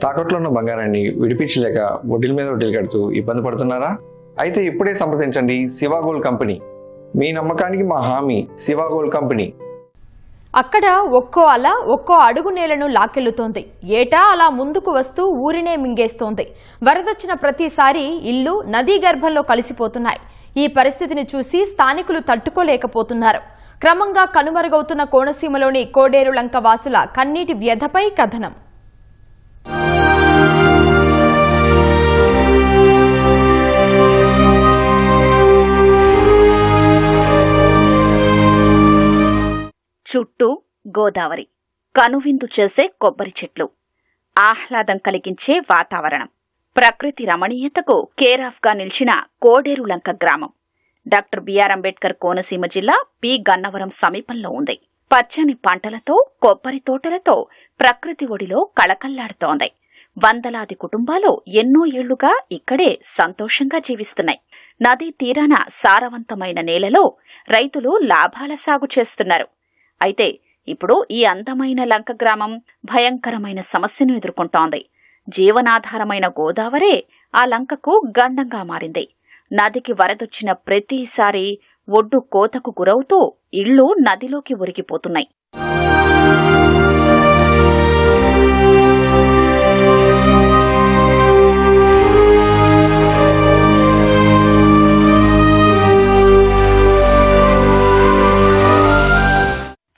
తాకట్లో ఉన్న బంగారాన్ని విడిపించలేక వడ్డీల మీద వడ్డీలు కడుతూ ఇబ్బంది పడుతున్నారా? అయితే ఇప్పుడే సంప్రదించండి శివ గోల్డ్ కంపెనీ. మీ నమ్మకానికి మా హామీ శివ గోల్డ్ కంపెనీ. అక్కడ ఒక్కో అల ఒక్కో అడుగు నేలను లాక్కెళ్లుతోంది. ఏటా అలా ముందుకు వస్తూ ఊరినే మింగేస్తోంది. వరదొచ్చిన ప్రతిసారి ఇల్లు నదీ గర్భంలో కలిసిపోతున్నాయి. ఈ పరిస్థితిని చూసి స్థానికులు తట్టుకోలేకపోతున్నారు. క్రమంగా కనుమరుగవుతున్న కోనసీమలోని కోడేరులంక వాసుల కన్నీటి వ్యధపై కథనం. చుట్టూ గోదావరి, కనువిందు చేసే కొబ్బరి చెట్లు, ఆహ్లాదం కలిగించే వాతావరణం, ప్రకృతి రమణీయతకు కేరాఫ్గా నిలిచిన కోడేరులంక గ్రామం డాక్టర్ బిఆర్ అంబేద్కర్ కోనసీమ జిల్లా పి గన్నవరం సమీపంలో ఉంది. పచ్చని పంటలతో కొబ్బరి తోటలతో ప్రకృతి ఒడిలో కళకళ్లాడుతోంది. వందలాది కుటుంబాలు ఎన్నో ఏళ్లుగా ఇక్కడే సంతోషంగా జీవిస్తున్నాయి. నదీ తీరాన సారవంతమైన నేలలో రైతులు లాభాల సాగు చేస్తున్నారు. అయితే ఇప్పుడు ఈ అందమైన లంక గ్రామం భయంకరమైన సమస్యను ఎదుర్కొంటోంది. జీవనాధారమైన గోదావరే ఆ లంకకు గండంగా మారింది. నదికి వరదొచ్చిన ప్రతిసారి ఒడ్డు కోతకు గురవుతూ ఇళ్లు నదిలోకి ఒరిగిపోతున్నాయి.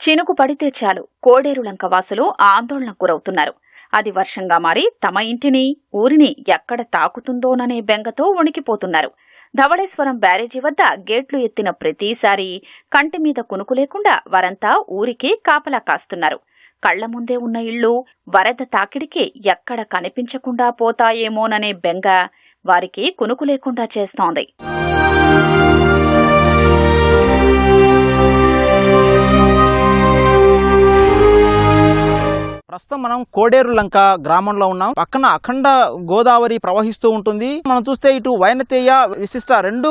చినుకు పడితే చాలు కోడేరులంక వాసులు ఆందోళనకు గురవుతున్నారు. అది వర్షంగా మారి తమ ఇంటిని ఊరిని ఎక్కడ తాకుతుందోననే బెంగతో వణికిపోతున్నారు. ధవళేశ్వరం బ్యారేజీ వద్ద గేట్లు ఎత్తిన ప్రతిసారి కంటి మీద కునుకు లేకుండా వారంతా ఊరికి కాపలా కాస్తున్నారు. కళ్ల ముందే ఉన్న ఇళ్లు వరద తాకిడికి ఎక్కడ కనిపించకుండా పోతాయేమోననే బెంగ వారికి కునుకు లేకుండా చేస్తోంది. ప్రస్తుతం మనం కోడేరులంక గ్రామంలో ఉన్నాం. పక్కన అఖండ గోదావరి ప్రవహిస్తూ ఉంటుంది. మనం చూస్తే ఇటు వైనతేయ విశిష్ట రెండు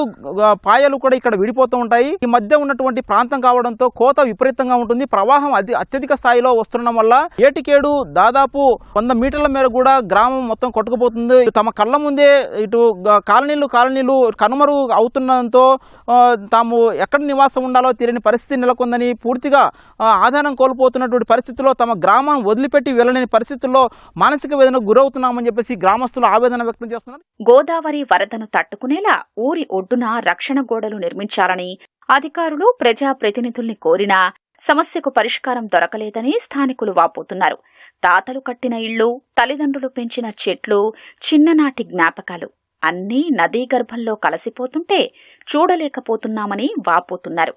పాయలు కూడా ఇక్కడ విడిపోతూ ఉంటాయి. ఈ మధ్య ఉన్నటువంటి ప్రాంతం కావడంతో కోత విపరీతంగా ఉంటుంది. ప్రవాహం అత్యధిక స్థాయిలో వస్తుండడం వల్ల ఏటికేడు దాదాపు 100 మీటర్ల మేర కూడా గ్రామం మొత్తం కొట్టుకుపోతుంది. తమ కళ్ళ ముందే ఇటు కాలనీలు కనుమరు అవుతుండడంతో తాము ఎక్కడ నివాసం ఉండాలో తెలియని పరిస్థితి నెలకొందని, పూర్తిగా ఆధారం కోల్పోతున్నటువంటి పరిస్థితిలో తమ గ్రామం వదిలిపెట్టి వెళ్ళలేని పరిస్థితుల్లో మానసిక వేదనకు గురవుతున్నామని చెప్పేసి గ్రామస్తులు ఆవేదన వ్యక్తం చేస్తున్నారు. గోదావరి వరదను తట్టుకునేలా ఊరి ఒడ్డున రక్షణ గోడలు నిర్మించాలని అధికారులు ప్రజాప్రతినిధుల్ని కోరినా సమస్యకు పరిష్కారం దొరకలేదని స్థానికులు వాపోతున్నారు. తాతలు కట్టిన ఇళ్లు, తల్లిదండ్రులు పెంచిన చెట్లు, చిన్ననాటి జ్ఞాపకాలు అన్నీ నదీ గర్భంలో కలసిపోతుంటే చూడలేకపోతున్నామని వాపోతున్నారు.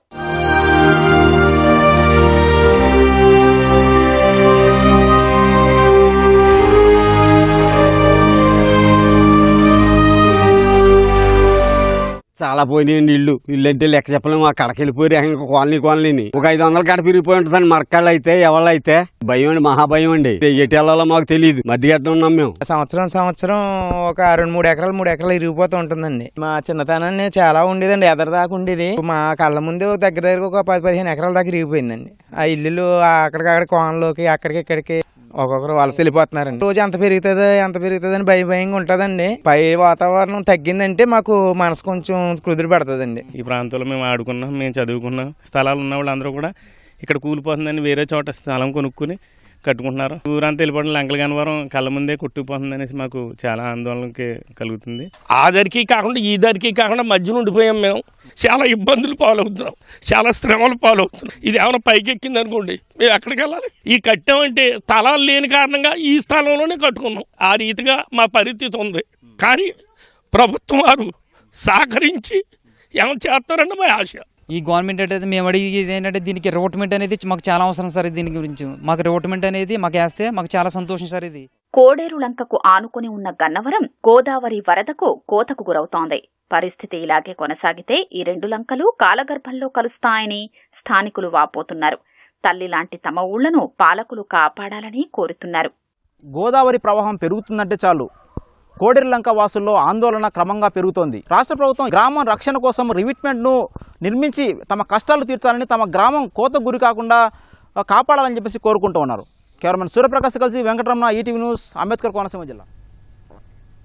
చాలా పోయినాయండి ఇల్లు అంటే లెక్క చెప్పలేము. ఆ కడకి వెళ్ళిపోయి ఇంకా కాలనీని ఒక 500 కడ పెరిగిపోయి ఉంటుందండి. మరకాళ్ళు అయితే ఎవరైతే భయం అండి, మహాభయం అండి. ఎటు వెళ్ళాలో మాకు తెలియదు. మధ్యగట్ట ఉన్నాం మేము. సంవత్సరం ఒక 3 ఎకరాలు ఇరిగిపోతూ ఉంటుందండి. మా చిన్నతనాన్ని చాలా ఉండేదండి, ఎదరదాకా ఉండేది. మా కళ్ళ ముందు దగ్గర ఒక 10-15 ఎకరాల దాకా ఇరిగిపోయిందండి. ఆ ఇల్లు అక్కడికక్కడ కోనలోకి అక్కడికి ఇక్కడికి ఒక్కొక్కరు వలస వెళ్ళిపోతున్నారండి. రోజు ఎంత పెరుగుతుంది అని భయంగా ఉంటుందండి. పై వాతావరణం తగ్గిందంటే మాకు మనసు కొంచెం కుదిరి పడుతుందండి. ఈ ప్రాంతంలో మేము ఆడుకున్నాం, మేము చదువుకున్నాం. స్థలాలు ఉన్న వాళ్ళందరూ కూడా ఇక్కడ కూలిపోతుందని వేరే చోట స్థలం కొనుక్కుని కట్టుకుంటున్నారు. ఊరంతా వెళ్ళిపోవడం లంకల గన్నవరం కళ్ళ ముందే కొట్టుకుపోతుంది అనేసి మాకు చాలా ఆందోళనకి కలుగుతుంది. ఆ దరికి కాకుండా ఈ దరికి కాకుండా మధ్యన ఉండిపోయాం. మేము చాలా ఇబ్బందులు పాలవుతున్నాం, చాలా శ్రమలు పాలవుతున్నాం. ఇది ఏమైనా పైకి ఎక్కింది అనుకోండి, మేము ఎక్కడికి వెళ్ళాలి? ఈ కట్టామంటే తలాలు లేని కారణంగా ఈ స్థలంలోనే కట్టుకున్నాం. ఆ రీతిగా మా పరిస్థితి ఉంది. కానీ ప్రభుత్వం వారు సహకరించి ఏమైనా చేస్తారని మా ఆశ. ఈ గవర్నమెంట్ అయితే మేము అడిగేది ఏంటంటే దీనికి రివోట్మెంట్ అనేది మాకు చాలా అవసరం సార్. దీని గురించి మాకు రివోట్మెంట్ అనేది మాకు వేస్తే మాకు చాలా సంతోషం సార్. ఇది కోడేరులంకకు ఆనుకుని ఉన్న గన్నవరం గోదావరి వరదకు కోతకు గురవుతోంది. పరిస్థితి ఇలాగే కొనసాగితే ఈ 2 లంకలు కాలగర్భంలో కలుస్తాయని స్థానికులు వాపోతున్నారు. తల్లి లాంటి తమ ఊళ్లను పాలకులు కాపాడాలని కోరుతున్నారు. గోదావరి ప్రవాహం పెరుగుతుందంటే చాలు కోడేరులంక వాసుల్లో ఆందోళన క్రమంగా పెరుగుతోంది. రాష్ట్ర ప్రభుత్వం గ్రామం రక్షణ కోసం రివిట్మెంట్ను నిర్మించి తమ కష్టాలు తీర్చాలని, తమ గ్రామం కోత గురి కాకుండా కాపాడాలని చెప్పేసి కోరుకుంటూ ఉన్నారు. కెమెరామెన్ సూర్యప్రకాష్ కలిసి వెంకటరమణ, ఈటీవీ న్యూస్, అంబేద్కర్ కోనసీమ జిల్లా.